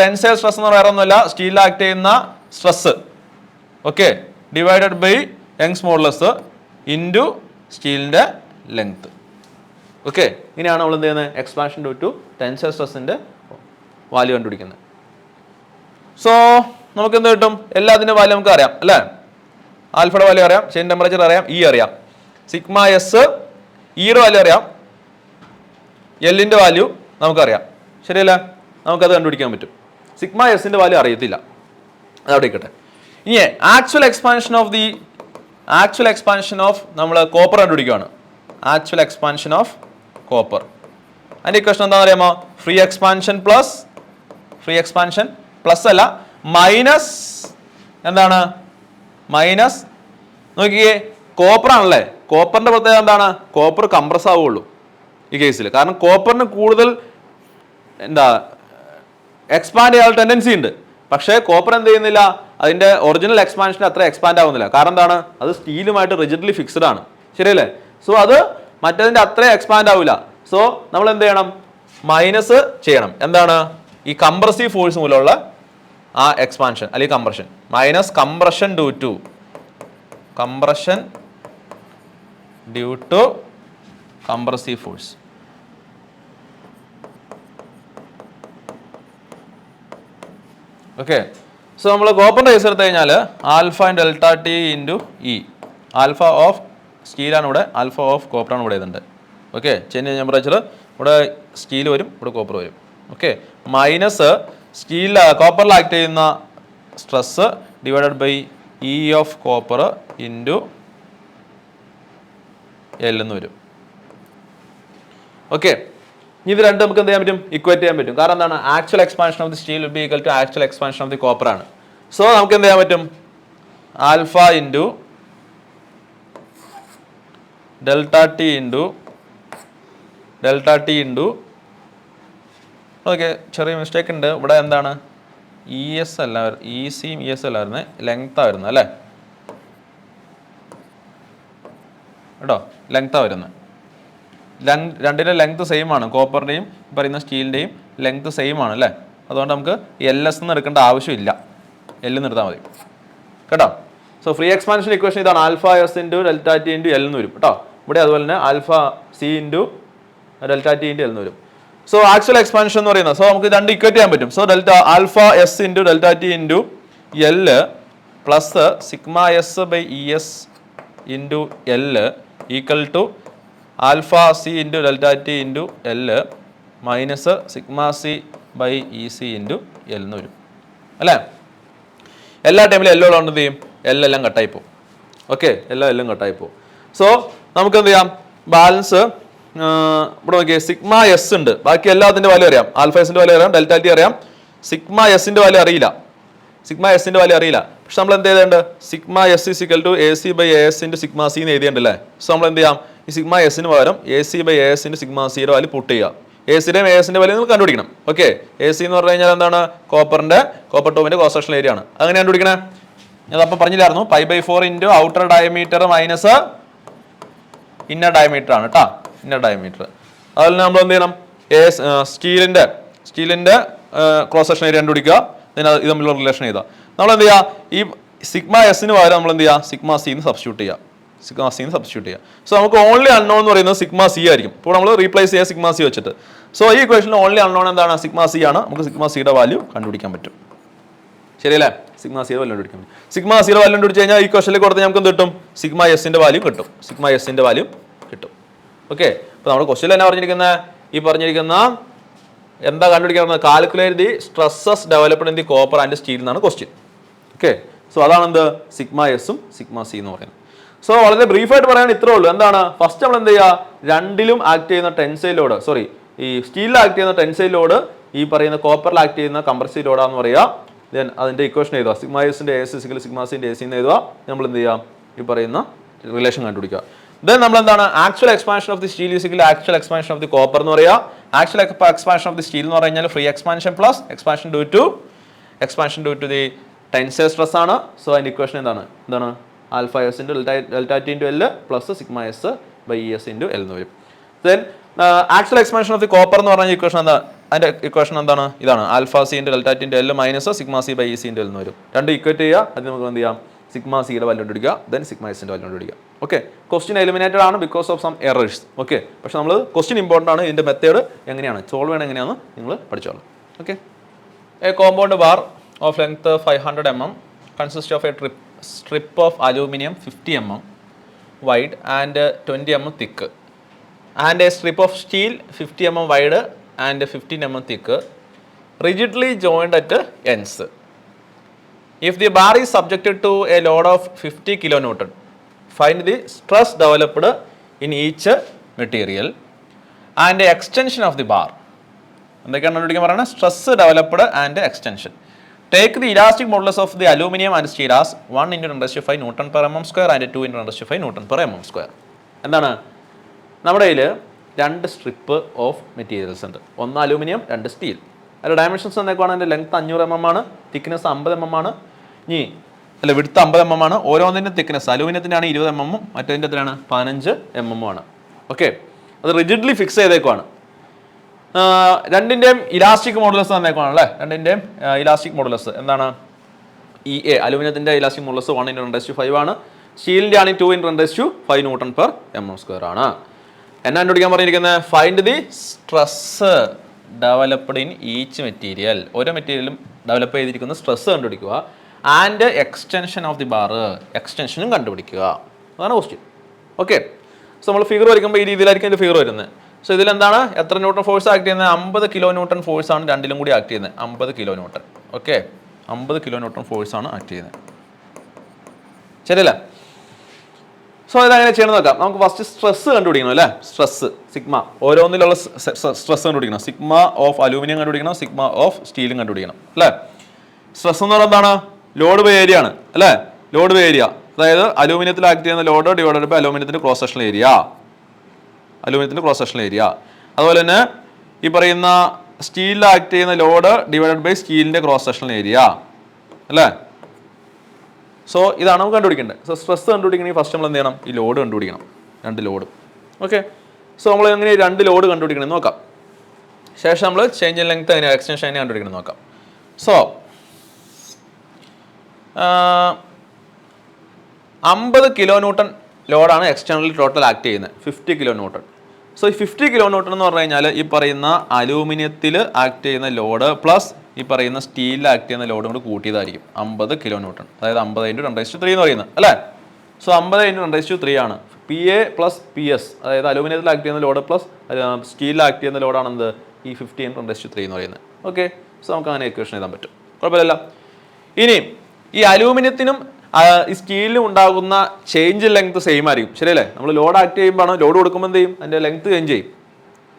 tensile stress എന്ന് വേറെ ഒന്നുമല്ല, സ്റ്റീലിൽ ആക്ട് ചെയ്യുന്ന stress, okay, divided by Young's modulus into സ്റ്റീലിന്റെ ലെങ്ത്. ഓക്കെ, ഇങ്ങനെയാണ് നമ്മൾ എന്ത് ചെയ്യുന്നത്? എക്സ്പാൻഷൻ ഡ്യൂ ടു ടെൻസൈൽ സ്ട്രെസ്സിന്റെ വാല്യൂ കണ്ടുപിടിക്കുന്നത്. സോ നമുക്ക് എന്ത് കിട്ടും? എല്ലാത്തിൻ്റെ വാല്യൂ നമുക്ക് അറിയാം അല്ലേ? ആൽഫയുടെ വാല്യൂ അറിയാം, ചേഞ്ച് ടെമ്പറേച്ചർ അറിയാം, ഇ അറിയാം, സിഗ്മ എസ് ഇയുടെ വാല്യൂ അറിയാം, എല്ലിൻ്റെ വാല്യൂ നമുക്കറിയാം, ശരിയല്ലേ? നമുക്കത് കണ്ടുപിടിക്കാൻ പറ്റും. സിഗ്മ എസിൻ്റെ വാല്യൂ അറിയത്തില്ല, അതവിടെ ഇരിക്കട്ടെ. ഇനി ആക്ച്വൽ എക്സ്പാൻഷൻ ഓഫ് നമ്മൾ കോപ്പർ കണ്ടുപിടിക്കുകയാണ്. ആക്ച്വൽ എക്സ്പാൻഷൻ ഓഫ് കോപ്പർ, അതിൻ്റെ ഇക്വേഷൻ എന്താണെന്ന് അറിയാമോ? ഫ്രീ എക്സ്പാൻഷൻ പ്ലസ് അല്ല, മൈനസ് എന്താണ്? മൈനസ്, നോക്കിയേ, കോപ്പർ ആണല്ലേ, കോപ്പറിന്റെ പ്രത്യേകത എന്താണ്? കോപ്പർ കംപ്രസ് ആവുള്ളൂ ഈ കേസിൽ, കാരണം കോപ്പറിന് കൂടുതൽ എക്സ്പാൻഡ് ചെയ്യാനുള്ള ടെൻഡൻസി ഉണ്ട്. പക്ഷേ കോപ്പർ എന്ത് ചെയ്യുന്നില്ല? അതിന്റെ ഒറിജിനൽ എക്സ്പാൻഷൻ അത്ര എക്സ്പാൻഡ് ആവുന്നില്ല, കാരണം എന്താണ്? അത് സ്റ്റീലുമായിട്ട് റിജിഡ്ലി ഫിക്സ്ഡ് ആണ്, ശരിയല്ലേ? സോ അത് മറ്റേതിന്റെ അത്രയും എക്സ്പാൻഡ് ആവില്ല. സോ നമ്മൾ എന്ത് ചെയ്യണം? മൈനസ് ചെയ്യണം. എന്താണ്? ഈ കംപ്രസീവ് ഫോഴ്സ് മൂലമുള്ള ആ എക്സ്പാൻഷൻ അല്ലെങ്കിൽ compression, minus compression due to compressive force. Okay, so നമ്മൾ കോപ്പറിന്റെ കേസ് എടുത്തു കഴിഞ്ഞാൽ alpha and delta T into E, alpha of സ്റ്റീലാണ് ഇവിടെ, ആൽഫ ഓഫ് കോപ്പറാണ് ഇവിടെ ഇതുണ്ട്. ഓക്കെ, ചേഞ്ച് ടെമ്പറേച്ചർ ഇവിടെ സ്റ്റീൽ വരും, ഇവിടെ കോപ്പർ വരും. ഓക്കെ, മൈനസ് കോപ്പറിൽ ആക്ട് ചെയ്യുന്ന stress divided by E of copper into L എന്ന് വരും. ഓക്കെ, ഇത് രണ്ടും നമുക്ക് എന്ത് ചെയ്യാൻ പറ്റും? ഇക്വേറ്റ് ചെയ്യാൻ പറ്റും. കാരണം എന്താണ്? Actual expansion of the steel will be equal to actual expansion of the copper ആണ്. സോ നമുക്ക് എന്ത് ചെയ്യാൻ പറ്റും? Alpha into delta T into delta T into okay ചെറിയ മിസ്റ്റേക്ക് ഉണ്ട് ഇവിടെ. എന്താണ് ഇ എസ് അല്ല, ഇ സിയും ഇ എസ് അല്ല വരുന്നത്, ലെങ്ത്താണ് വരുന്നത് അല്ലേ കേട്ടോ, ലെങ്ത്താണ് വരുന്നത്. രണ്ടിൻ്റെ ലെങ്ത് സെയിം ആണ്, കോപ്പറിൻ്റെയും പറയുന്ന സ്റ്റീലിൻ്റെയും ലെങ്ത് സെയിം ആണ് അല്ലേ. അതുകൊണ്ട് നമുക്ക് എൽ എസ് എന്ന് എടുക്കേണ്ട ആവശ്യമില്ല, എൽ എന്ന് എടുത്താൽ മതി കേട്ടോ. സോ ഫ്രീ എക്സ്പാൻഷൻ ഇക്വേഷൻ ഇതാണ്, alpha S into delta T into L എന്ന് വരും കേട്ടോ. ഇവിടെ അതുപോലെ തന്നെ alpha C into delta T into L എന്ന് വരും. സോ ആക്ച്വൽ എക്സ്പാൻഷൻ എന്ന് പറയുന്നത്, സോ നമുക്ക് രണ്ട് ഇക്വേറ്റ് ചെയ്യാൻ പറ്റും. So delta alpha S into delta T into L plus sigma S by E S into L equal to alpha C into delta T into L minus sigma C by E C into L എന്ന് വരും അല്ലേ. എല്ലാ ടൈമിലും എല്ലാം എന്ത് ചെയ്യും, എല്ലാം കട്ടായി പോകും. ഓക്കെ, എല്ലാം കട്ടായി പോകും. സോ നമുക്ക് എന്ത് ചെയ്യാം, ബാലൻസ് ഇവിടെ നോക്കിയേ, സിഗ്മ എസ് ഉണ്ട്, ബാക്കി എല്ലാത്തിൻ്റെ വാല്യൂ അറിയാം, ആൽഫ എസിൻ്റെ വാല്യൂ അറിയാം, ഡെൽറ്റ ടി അറിയാം, സിഗ്മ എസിൻ്റെ വാല്യൂ അറിയില്ല, പക്ഷെ നമ്മൾ എന്ത് ചെയ്തേണ്ട, sigma S is equal to A C by A S into sigma C എന്ന് എഴുതിയുണ്ടല്ലേ. സോ നമ്മൾ എന്ത് ചെയ്യാം, ഈ സിഗ്മ എസിന് പകരം A C by A S into sigma സിയുടെ വാല്യൂ പുട്ട് ചെയ്യുക. എ സിയുടെയും എ എസിൻ്റെ വാല്യൂ നിങ്ങൾ കണ്ടുപിടിക്കണം. ഓക്കെ, എ സി എന്ന് പറഞ്ഞു കഴിഞ്ഞാൽ എന്താണ്, കോപ്പർ ട്യൂബിൻ്റെ ക്രോസ് സെക്ഷണൽ ഏരിയ ആണ്. അങ്ങനെ കണ്ടുപിടിക്കണേ, ഞാൻ അപ്പോൾ പറഞ്ഞില്ലായിരുന്നു, π/4 into outer diameter minus inner diameter ആണ് കേട്ടോ, ഇന്നർ ഡയമീറ്റർ. അതുപോലെ നമ്മൾ എന്ത് ചെയ്യണം, സ്റ്റീലിൻ്റെ ക്രോസ് സെക്ഷൻ ഏരിയ കണ്ടുപിടിക്കുക, ഇത് തമ്മിലുള്ള റിലേഷൻ ചെയ്താൽ നമ്മൾ എന്ത് ചെയ്യുക, ഈ സിഗ്മ എസിന് പകരം നമ്മൾ എന്ത് ചെയ്യുക, സിഗ്മ സിന്ന് സബ്സ്റ്റിറ്റ്യൂട്ട് ചെയ്യുക. സോ നമുക്ക് ഓൺലി അൺനോൺ എന്ന് പറയുന്നത് സിഗ്മ സി ആയിരിക്കും. ഇപ്പോൾ നമ്മൾ റീപ്ലേസ് ചെയ്യുക സിഗ്മ സി വെച്ചിട്ട്. സോ ഈ ഇക്വേഷനിൽ ഓൺലി അൺനോൺ എന്താണ്, സിഗ്മ സി ആണ്. നമുക്ക് സിഗ്മ സിയുടെ വാല്യൂ കണ്ടുപിടിക്കാൻ പറ്റും, ശരിയല്ലേ. സിഗ്മ സിയുടെ വാല്യൂ കണ്ടുപിടിക്കാൻ പറ്റും. സിഗ്മ സിയുടെ വാല്യൂ കണ്ടുപിടിച്ച് കഴിഞ്ഞാൽ ഈ ക്വസ്റ്റനിൽ കൊടുത്ത് നമുക്ക് എന്ത് കിട്ടും, സിഗ്മ എസിൻ്റെ വാല്യൂ കിട്ടും. ഓക്കെ, അപ്പോൾ നമ്മുടെ ക്വസ്റ്റനിൽ എന്നാ പറഞ്ഞിരിക്കുന്ന എന്താ കണ്ടുപിടിക്കുന്നത്, calculate the stresses developed in the copper and steel എന്നാണ് ക്വസ്റ്റ്യൻ. ഓക്കെ, സോ അതാണ് എന്ത്, സിഗ്മ എസും സിഗ്മ സി എന്ന് പറയുന്നത്. സോ വളരെ ബ്രീഫായിട്ട് പറയാൻ ഇത്രേ ഉള്ളൂ. എന്താണ്, ഫസ്റ്റ് നമ്മൾ എന്ത് ചെയ്യുക, രണ്ടിലും ആക്ട് ചെയ്യുന്ന ടെൻസൈൽ ലോഡ്, ഈ സ്റ്റീലിൽ ആക്ട് ചെയ്യുന്ന ടെൻസൈൽ ലോഡ് ഈ പറയുന്ന കോപ്പറിൽ ആക്ട് ചെയ്യുന്ന കംപ്രസീവ് ലോഡാന്ന് പറയുക. ദെൻ അതിൻ്റെ ഇക്വേഷൻ എഴുതുക, സിഗ്മ എസിൻ്റെ എ എസ് ഇസിക്കൽ സിഗ്മ സിൻ്റെ എ സി എന്ന് എഴുതുക. നമ്മൾ എന്ത് ചെയ്യുക, ഈ പറയുന്ന റിലേഷൻ കണ്ടുപിടിക്കുക. ദെൻ നമ്മൾ എന്താണ്, actual expansion of the steel is equal actual expansion of the copper എന്ന് പറയുക. Actual expansion of the steel എന്ന് പറഞ്ഞാൽ free expansion plus expansion due to the tensile stress ആണ്. സോ അതിൻ്റെ ഇക്വേഷൻ എന്താണ്, alpha S into delta T into L plus sigma S by E S into L എന്ന് വരും. Then actual expansion of the copper എന്ന് പറഞ്ഞ equation എന്താ, അതിൻ്റെ equation എന്താണ്, ഇതാണ് alpha C into delta T into L minus sigma C by E C into L എന്ന് വരും. രണ്ട് ഇക്വേറ്റ് ചെയ്യുക, അത് നമുക്ക് എന്ത് ചെയ്യാം, സിഗ്മ സിയുടെ വാല്യൂ കണ്ടുപിടിക്കുക, ദെൻ സിഗ്മ എസിൻ്റെ വാല്യൂ കണ്ടുപിടിക്കുക. ഓക്കെ, ക്വസ്റ്റ്യൻ എലിമിനേറ്റഡ് ആണ് because of some errors. Okay, പക്ഷേ നമ്മൾ ക്വസ്റ്റ്യൻ ഇമ്പോർട്ടൻ്റ് ആണ്, ഇതിൻ്റെ മെത്തേഡ് എങ്ങനെയാണ് സോൾവ് ചെയ്യണം എങ്ങനെയാണെന്ന് നിങ്ങൾ പഠിച്ചോളൂ. Okay, a compound bar of length 500 mm consists of a strip of aluminum 50 mm wide and 20 mm thick and a strip of steel 50 mm wide and 15 mm thick rigidly joined at ends. If the bar is subjected to a load of 50 kilonewton, find the stress developed in each material and extension of the bar. എന്തൊക്കെയാണ് കണ്ടുപിടിക്കാൻ പറയുന്നത്, stress developed and extension. Take the elastic modulus of the aluminum and steel as 1 × 10⁵ Newton per mm square and 2 × 10⁵ Newton per mm square. എന്താണ്, നമ്മുടെ കയ്യിൽ രണ്ട് strip of materials ഉണ്ട്, ഒന്ന് aluminium, രണ്ട് സ്റ്റീൽ. അതിൻ്റെ ഡയമെൻഷൻസ് എന്നൊക്കെയാണ്, അതിൻ്റെ ലെങ്ത് 500 mm ആണ്, തിക്നെസ് 50 mm ആണ്, വിഡ്ത്ത് 50 mm ആണ്. ഓരോന്നിൻ്റെ തിക്നെസ് അലൂമിനിയത്തിൻ്റെ ആണ് 20 mm, മറ്റേതിൻ്റെ എത്രയാണ് 15 mm ആണ്. ഓക്കെ, അത് റിജിഡ്ലി ഫിക്സ് ചെയ്തേക്കുവാണ്. രണ്ടിൻ്റെയും ഇലാസ്റ്റിക് മോഡുലസ് തന്നേക്കാണ് അല്ലേ, രണ്ടിൻ്റെയും ഇലാസ്റ്റിക് മോഡുലസ് എന്താണ്, EA അലൂമിനിയത്തിൻ്റെ ഇലാസ്റ്റിക് മോഡുലസ് 1 × 10⁵ ആണ്, സ്റ്റീലിൻ്റെ ആണ് 2 × 10⁵ Newton per mm square ആണ്. എന്നാ കണ്ടുപിടിക്കാൻ പറഞ്ഞിരിക്കുന്നത്, find the stress developed in each material, ഓരോ മെറ്റീരിയലും ഡെവലപ്പ് ചെയ്തിരിക്കുന്ന സ്ട്രെസ് കണ്ടുപിടിക്കുക, and extension of the bar, എക്സ്റ്റൻഷനും കണ്ടുപിടിക്കുക. അതാണ് ക്വസ്റ്റ്യൻ. ഓക്കെ, സോ നമ്മൾ ഫിഗർ വരയ്ക്കുമ്പോൾ ഈ രീതിയിലായിരിക്കും അതിൻ്റെ ഫിഗർ വരുന്നത്. സോ ഇതിലെന്താണ്, എത്ര ന്യൂട്ടൺ ഫോഴ്സ് ആക്ട് ചെയ്യുന്നത്, 50 kN ഫോഴ്സ് ആണ് രണ്ടിലും കൂടി ആക്ട് ചെയ്യുന്നത്, 50 kN. ഓക്കെ, 50 kN ഫോഴ്സ് ആണ് ആക്ട് ചെയ്യുന്നത്, ശരിയല്ലേ. സോ ഇതങ്ങനെ ചെയ്യണമെന്ന് നോക്കാം. നമുക്ക് ഫസ്റ്റ് സ്ട്രെസ് കണ്ടുപിടിക്കണം അല്ലേ, സ്ട്രെസ് സിഗ്മ, ഓരോന്നിലുള്ള സ്ട്രെസ് കണ്ടുപിടിക്കണം. സിഗ്മ ഓഫ് അലൂമിനിയം കണ്ടുപിടിക്കണം, സിഗ്മ ഓഫ് സ്റ്റീലും കണ്ടുപിടിക്കണം അല്ലേ. സ്ട്രെസ് എന്ന് പറയുന്നത് എന്താണ്, ലോഡ് ബൈ ഏരിയ ആണ് അല്ലേ, ലോഡ് ബൈ ഏരിയ. അതായത് അലൂമിനിയത്തിൽ ആക്ട് ചെയ്യുന്ന ലോഡ് ഡിവൈഡഡ് ബൈ അലൂമിനിയത്തിൻ്റെ ക്രോസ് സെക്ഷണൽ ഏരിയ, അതുപോലെ തന്നെ ഈ പറയുന്ന സ്റ്റീലിൽ ആക്ട് ചെയ്യുന്ന ലോഡ് ഡിവൈഡഡ് ബൈ സ്റ്റീലിന്റെ ക്രോസ് സെക്ഷണൽ ഏരിയ അല്ലേ. സോ ഇതാണ് നമുക്ക് കണ്ടുപിടിക്കേണ്ടത്. സോ സ്ട്രെസ് കണ്ടുപിടിക്കണമെങ്കിൽ ഫസ്റ്റ് നമ്മൾ എന്ത് ചെയ്യണം? ഈ ലോഡ് കണ്ടുപിടിക്കണം, രണ്ട് ലോഡ്. ഓക്കെ, സോ നമ്മൾ എങ്ങനെ രണ്ട് ലോഡ് കണ്ടുപിടിക്കണം നോക്കാം. ശേഷം നമ്മൾ ചേഞ്ച് ഇൻ ലെങ്ത് എങ്ങനെ എക്സ്റ്റൻഷൻ എങ്ങനെ കണ്ടുപിടിക്കണം നോക്കാം. സോ 50 കിലോ ന്യൂട്ടൺ ലോഡാണ് എക്സ്റ്റേണലി ടോട്ടൽ ആക്ട് ചെയ്യുന്നത്, 50 കിലോ ന്യൂട്ടൺ. സോ ഈ 50 കിലോ ന്യൂട്ടൺ എന്ന് പറഞ്ഞു കഴിഞ്ഞാൽ ഈ പറയുന്ന അലൂമിനിയത്തിൽ ആക്ട് ചെയ്യുന്ന ലോഡ് പ്ലസ് ഈ പറയുന്ന സ്റ്റീലിൽ ആക്ട് ചെയ്യുന്ന ലോഡും കൂടി കൂട്ടിയതായിരിക്കും 50 കിലോ ന്യൂട്ടൺ. അതായത് 50 × 10³ എന്ന് പറയുന്നത് അല്ലേ. സോ 50 × 10³ ആണ് PA പ്ലസ് PS. അതായത് അലൂമിനിയത്തിൽ ആക്ട് ചെയ്യുന്ന ലോഡ് പ്ലസ് സ്റ്റീലിൽ ആക്ട് ചെയ്യുന്ന ലോഡാണ് എന്ത് ഈ 50 × 10³ എന്ന് പറയുന്നത്. ഓക്കെ, സോ നമുക്ക് അങ്ങനെ ഇക്വേഷൻ എഴുതാൻ പറ്റും, കുഴപ്പമില്ല. ഇനി ഈ അലൂമിനിയത്തിനും ഈ സ്റ്റീലിനും ഉണ്ടാകുന്ന ചേഞ്ച് ലെങ്ത് സെയിം ആയിരിക്കും, ശരിയല്ലേ. നമ്മൾ ലോഡ് ആക്ട് ചെയ്യുമ്പോൾ ലോഡ് കൊടുക്കുമ്പോൾ എന്ത് ചെയ്യും? അതിൻ്റെ ലെങ്ത് ചേഞ്ച് ചെയ്യും,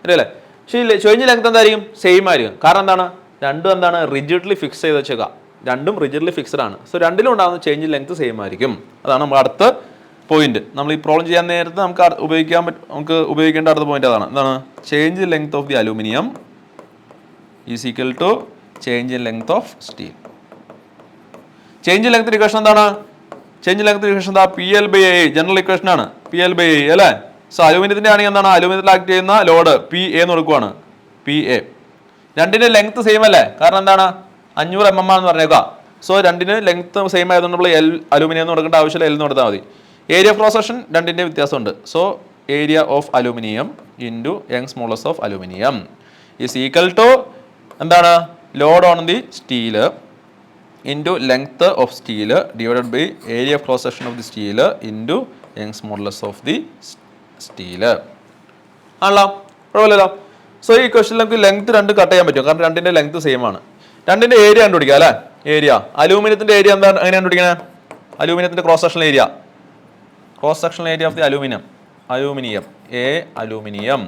ശരിയല്ലേ. പക്ഷേ ചേഞ്ച് ലെങ്ത് എന്തായിരിക്കും? സെയിം ആയിരിക്കും. കാരണം എന്താണ്? രണ്ടും എന്താണ്? റിജിഡ്ലി ഫിക്സ് ചെയ്ത് വെച്ചേക്കാം, രണ്ടും റിജിഡ്ലി ഫിക്സ്ഡ് ആണ്. സോ രണ്ടിലും ഉണ്ടാകുന്ന ചേഞ്ച് ലെങ്ത് സെയിം ആയിരിക്കും. അതാണ് നമ്മൾ അടുത്ത പോയിന്റ്. നമ്മൾ ഈ പ്രോബ്ലം ചെയ്യാൻ നേരത്തെ നമുക്ക് ഉപയോഗിക്കേണ്ട അടുത്ത പോയിന്റ് അതാണ്. എന്താണ്? Change length of the aluminium is equal to change in length of steel. Change length equation എന്താണ്? ചേഞ്ച് ലെങ്ത് ഇക്വേഷൻ എന്താ? PL/A ജനറൽ ഇക്വേഷൻ ആണ്, PL/A അല്ലേ. സോ അലൂമിനിയത്തിന്റെ ആണെങ്കിൽ എന്താണ്? അലൂമിനിയത്തിൽ ആക്ട് ചെയ്യുന്ന ലോഡ് PA എന്ന് കൊടുക്കുവാണ്, PA. രണ്ടിന്റെ ലെങ്ത് സെയിം അല്ലേ, കാരണം എന്താണ്? 500 mm എന്ന് പറഞ്ഞേക്കാം. സോ രണ്ടിന് ലെങ്ത് സെയിം ആയതുകൊണ്ട് നമ്മൾ അലൂമിനിയം എന്ന് കൊടുക്കേണ്ട ആവശ്യമില്ല, L എന്ന് കൊടുത്താൽ മതി. ഏരിയ ഓഫ് ക്രോസ് സെക്ഷൻ രണ്ടിന്റെ വ്യത്യാസമുണ്ട്. So area of aluminium into Young's modulus of aluminium is equal to എന്താണ്? Load on the steel into length of steel divided by area of cross section of the steel into Young's modulus of the steel ആണല്ലോ, കുഴപ്പമില്ലല്ലോ. So ഈ question നമുക്ക് length രണ്ട് cut ചെയ്യാൻ പറ്റും, കാരണം രണ്ടിന്റെ ലെങ്ത് സെയിം ആണ്. രണ്ടിന്റെ ഏരിയ കണ്ടുപിടിക്കുക അല്ലേ. ഏരിയ അലൂമിനിയത്തിന്റെ ഏരിയ എന്താണ്? എങ്ങനെ കണ്ടുപിടിക്കണേ? അലൂമിനിയത്തിന്റെ cross sectional area of the aluminium aluminium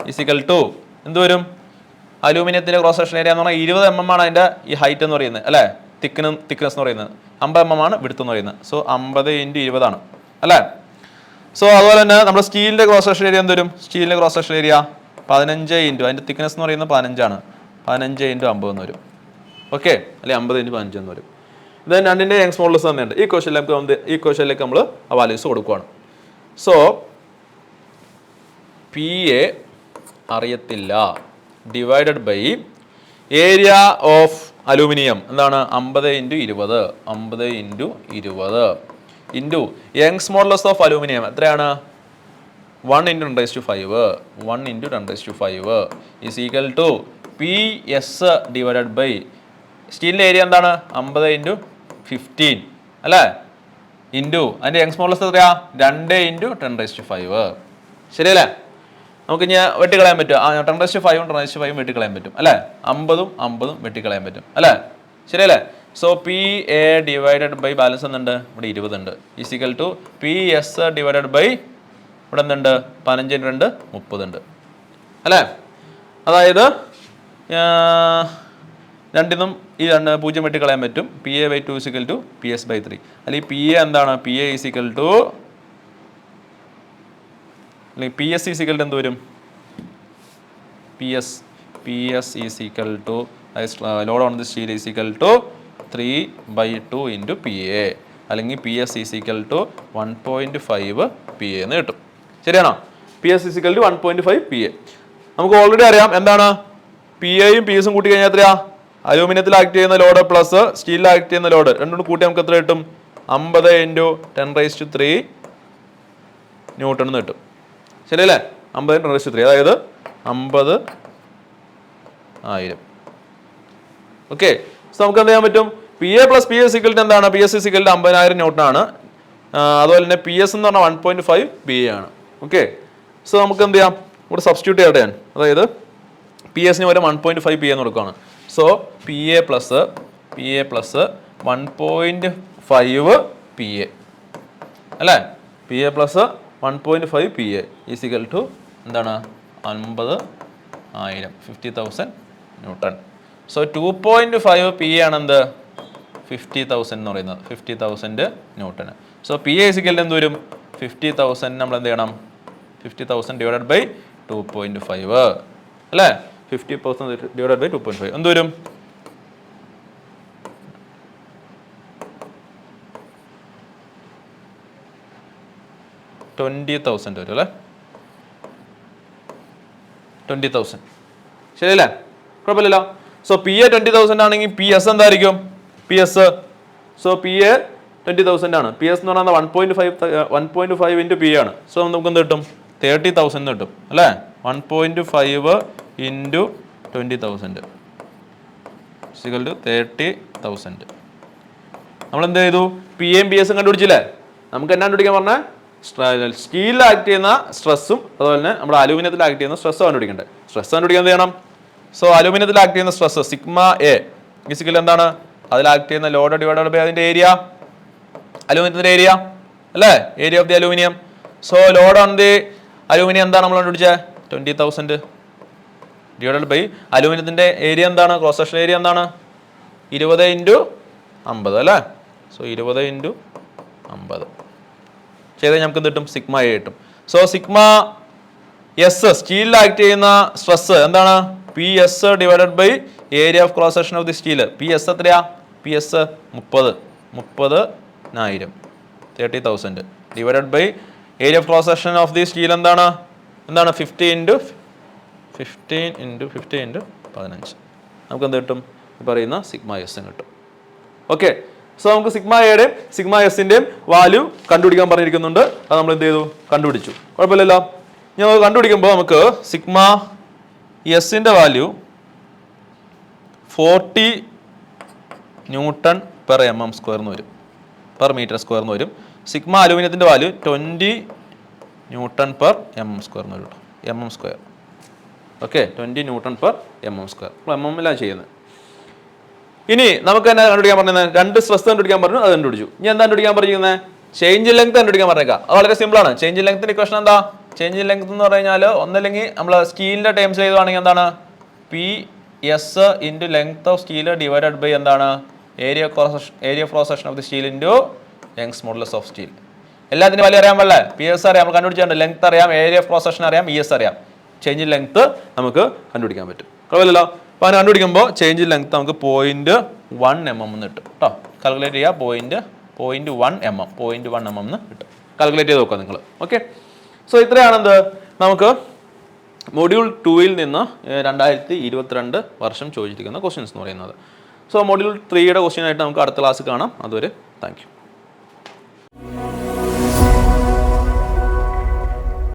is equal to എന്ത് വരും? അലൂമിനിയത്തിന്റെ ക്രോസ് സെക്ഷൻ ഏരിയ എന്ന് പറഞ്ഞാൽ 20 mm ആണ് അതിന്റെ ഈ ഹൈറ്റ് എന്ന് പറയുന്നത് അല്ലേ, തിക്നെസ് എന്ന് പറയുന്നത്. 50 mm ആണ് വിഡ്ത്ത് എന്ന് പറയുന്നത്. സോ 50 × 20 ആണ് അല്ലേ. സോ അതുപോലെ തന്നെ നമ്മുടെ സ്റ്റീലിന്റെ ക്രോസ് സെക്ഷൻ ഏരിയ എന്ത് വരും? സ്റ്റീലിന്റെ ക്രോസ് സെക്ഷൻ ഏരിയ 15 × അതിന്റെ തിക്നെസ് എന്ന് പറയുന്നത് 15 ആണ്, 15 × 50 എന്ന് വരും. ഓക്കെ, അല്ലെങ്കിൽ 50 × 15 എന്ന് വരും. ഇത് രണ്ടിന്റെ യങ്സ് മോഡുലസ് തന്നെയുണ്ട്. ഈ ക്വസ്റ്റ്യനിലേക്ക് നമ്മൾ ആ വാല്യൂസ് കൊടുക്കുകയാണ്. സോ PA അറിയത്തില്ല divided by area of aluminium എന്താണ്? 50 × 20 into Young's modulus of aluminium എത്രയാണ്? 1 × 10⁵ is equal to PS divided by സ്റ്റീലിൻ്റെ ഏരിയ എന്താണ്? 50 × 15 അല്ലേ, ഇൻറ്റു അതിൻ്റെ യങ്സ് മോഡുലസ് എത്രയാ? 2 × 10⁵. ശരിയല്ലേ. നമുക്ക് ഇനി വെട്ടിക്കളയാൻ പറ്റും, 10⁵ 10⁵ വെട്ടിക്കളയാൻ പറ്റും അല്ലേ. 50 വെട്ടിക്കളയാൻ പറ്റും അല്ലേ, ശരിയല്ലേ. So PA divided by balance എന്തുണ്ട്? ഇവിടെ 20 ഉണ്ട്, is equal to PS divided by ഇവിടെ എന്തുണ്ട്? 15 × 2 30 ഉണ്ട് അല്ലേ. അതായത് രണ്ടിനും ഈ 0 വെട്ടിക്കളയാൻ പറ്റും. PA/2 is equal to PS/3. അല്ലെങ്കിൽ PA എന്താണ്? PA ഈസ് ഈക്വൽ ടു അല്ലെങ്കിൽ PS ഈസ് ഈക്വൽ ടു എന്ത് വരും? PS is equal to load on the steel is equal to 3/2 × PA, അല്ലെങ്കിൽ PS is equal to 1.5 PA എന്ന് കിട്ടും. ശരിയാണോ? PS is equal to 1.5 PA. നമുക്ക് already അറിയാം എന്താണ്? PAയും PS കൂട്ടി കഴിഞ്ഞാൽ എത്രയാ? അലൂമിനിയത്തിൽ ആക്ട് ചെയ്യുന്ന ലോഡ് പ്ലസ് സ്റ്റീലിൽ ആക്ട് ചെയ്യുന്ന ലോഡ് രണ്ടും കൂട്ടി നമുക്ക് എത്ര കിട്ടും? 50 × 10⁻³ ന്യൂട്ടൺ എന്ന് കിട്ടും. ശരിയല്ലേ. 50 × 10⁻³ അതായത് 50,000. ഓക്കെ, സോ നമുക്ക് എന്ത് ചെയ്യാൻ പറ്റും? PA + PS ഈക്വൽ ടു എന്താണ്? PS is equal to 50,000 newton ആണ്. അതുപോലെ തന്നെ PS എന്ന് പറഞ്ഞാൽ 1.5 PA ആണ്. ഓക്കെ, സോ നമുക്ക് എന്ത് ചെയ്യാം? ഇവിടെ സബ്സ്റ്റിറ്റ്യൂട്ട് ചെയ്യട്ടെ ഞാൻ. അതായത് PS-ന് വരെ 1.5 PA എന്ന് കൊടുക്കുകയാണ്. സോ PA + 1.5 PA അല്ലേ. PA + 1.5 PA is equal to എന്താണ്? 50,000 ന്യൂട്ടൺ. സോ 2.5 PA ആണ് എന്ത്? 50,000 എന്ന് പറയുന്നത്, 50,000 newton. So PA is equal to എന്ത് വരും? 50,000 നമ്മൾ എന്ത് ചെയ്യണം? 50,000 ഡിവൈഡഡ് ബൈ 2.5 അല്ലേ? 50% ഡിവൈഡഡ് ബൈ 2.5 എന്ത് വരും? 20,000 വരും അല്ലേ? 20,000 ശരിയല്ലേ? കുഴപ്പമില്ലല്ലോ. സോ പി എ 20,000 ആണെങ്കിൽ പി എസ് എന്തായിരിക്കും? P S so P A 20,000 ആണ്. പി എസ് എന്ന് പറഞ്ഞാൽ 1.5 ഇൻറ്റു പി ആണ്. സോ നമുക്ക് എന്ത് കിട്ടും? 30,000 കിട്ടും അല്ലേ? 1.5 ഇൻറ്റു 20,000 = 30,000. നമ്മൾ എന്ത് ചെയ്തു? പി എയും പി എസും കണ്ടുപിടിച്ചില്ലേ? നമുക്ക് എന്നാ കണ്ടുപിടിക്കാൻ പറഞ്ഞാൽ സ്റ്റീലിൽ ആക്ട് ചെയ്യുന്ന സ്ട്രെസ്സും അതുപോലെ തന്നെ നമ്മുടെ അലൂമിനിയത്തിൽ ആക്ട് ചെയ്യുന്ന സ്ട്രെസ് കണ്ടുപിടിക്കണ്ടേ? സ്ട്രെസ് കണ്ടുപിടിക്കാൻ എന്ത് ചെയ്യണം? സോ അലൂമിനിയത്തിൽ ആക്ട് ചെയ്യുന്ന സ്ട്രെസ് സിഗ്മ എ ഫിസിക്കൽ എന്താണ്? അതിൽ ആക്ട് ചെയ്യുന്ന ലോഡ് ഡിവൈഡഡ് ബൈ അതിന്റെ ഏരിയ, അലൂമിനിയത്തിന്റെ ഏരിയ അല്ലേ? Area of the aluminium. So load on the aluminium എന്താണ് നമ്മൾ കണ്ടുപിടിച്ചത്? 20,000 ഡിവൈഡഡ് ബൈ അലൂമിനിയത്തിന്റെ ഏരിയ എന്താണ്? ക്രോസ് സെക്ഷൻ ഏരിയ എന്താണ്? 20 ഇൻറ്റു 50 അല്ലേ? സോ 20 ഇൻറ്റു 50 ചെയ്താൽ നമുക്ക് എന്ത് കിട്ടും? സിഗ്മ എ കിട്ടും. സോ സിഗ്മ എസ് സ്റ്റീലിൽ ആക്ട് ചെയ്യുന്ന സ്ട്രെസ് എന്താണ്? P S divided by area of cross section of the steel. P S എത്രയാ? P S 30,000 30,000 divided by area of cross section of the steel എന്താണ്? 15 into 15 നമുക്ക് എന്ത് കിട്ടും? പറയുന്ന സിഗ്മ എസ് കിട്ടും. ഓക്കെ. സോ നമുക്ക് സിഗ്മ എയുടെയും സിഗ്മ എസിന്റെയും വാല്യൂ കണ്ടുപിടിക്കാൻ പറഞ്ഞിരിക്കുന്നുണ്ട്. അത് നമ്മൾ എന്ത് ചെയ്തു? കണ്ടുപിടിച്ചു. കുഴപ്പമില്ലല്ലോ. ഞാൻ കണ്ടുപിടിക്കുമ്പോൾ നമുക്ക് സിഗ്മ എസിന്റെ value 40 newton per mm square എന്ന് വരും, പെർ മീറ്റർ സ്ക്വയർ എന്ന് വരും. സിഗ്മ അലൂമിനിയത്തിന്റെ value 20 newton per mm square എന്ന് വരും. mm square. Okay, 20 newton per mm square. mm ലാണ് ചെയ്യുന്നത്. ഇനി നമുക്ക് എന്നാ കണ്ടുപിടിക്കാൻ പറഞ്ഞത്? രണ്ട് സ്ട്രെസ് കണ്ടുപിടിക്കാൻ പറഞ്ഞു, അത് കണ്ടുപിടിച്ചു. ഇനി എന്താ കണ്ടുപിടിക്കാൻ പറഞ്ഞിരിക്കുന്നത്? ചേഞ്ച് ഇൻ ലെങ്ത് കണ്ടുപിടിക്കാൻ പറഞ്ഞേക്കാം. അത് വളരെ സിമ്പിൾ ആണ്. ചേഞ്ച് ഇൻ ലെങ്ത്തിന്റെ ഇക്വേഷൻ എന്താ? ചേഞ്ച് ഇൻ ലെങ്ത് എന്ന് പറഞ്ഞാൽ ഒന്നല്ലെങ്കിൽ നമ്മൾ സ്റ്റീലിന്റെ ടേംസ് ചെയ്തുവാണെങ്കിൽ എന്താണ്? P S into length of steel divided by എന്താണ്? Area of cross section of the steel into Young's modulus of steel. എല്ലാത്തിനും വലിയ അറിയാൻ പാടില്ലേ? പി എസ് അറിയാം, നമ്മൾ കണ്ടുപിടിച്ചിട്ടുണ്ട്. ലെങ്ത് അറിയാം, ഏരിയ ഓഫ് ക്രോസ് സെക്ഷൻ അറിയാം, ഇ എസ് അറിയാം. ചേഞ്ച് ഇൻ ലെങ്ത് നമുക്ക് കണ്ടുപിടിക്കാൻ പറ്റും. കുഴപ്പമില്ലല്ലോ. അപ്പോൾ അതിന് കണ്ടുപിടിക്കുമ്പോൾ ചേഞ്ച് ഇൻ ലെങ്ത് നമുക്ക് 0.1 mm എന്ന് കിട്ടും കേട്ടോ. കാൽക്കുലേറ്റ് ചെയ്യുക. 0.1 mm എന്ന് കിട്ടും. കാൽക്കുലേറ്റ് ചെയ്ത് നോക്കുക നിങ്ങൾ. ഓക്കെ. സോ ഇത്രയാണെന്ത് നമുക്ക് മൊഡ്യൂൾ 2-ൽ നിന്ന് 2022 വർഷം ചോദിച്ചിരിക്കുന്ന ക്വസ്റ്റ്യൻസ് എന്ന് പറയുന്നത്. സോ മൊഡ്യൂൾ 3-യുടെ ക്വസ്റ്റ്യൻ ആയിട്ട് നമുക്ക് അടുത്ത ക്ലാസ് കാണാം. അതുവരെ താങ്ക് യു.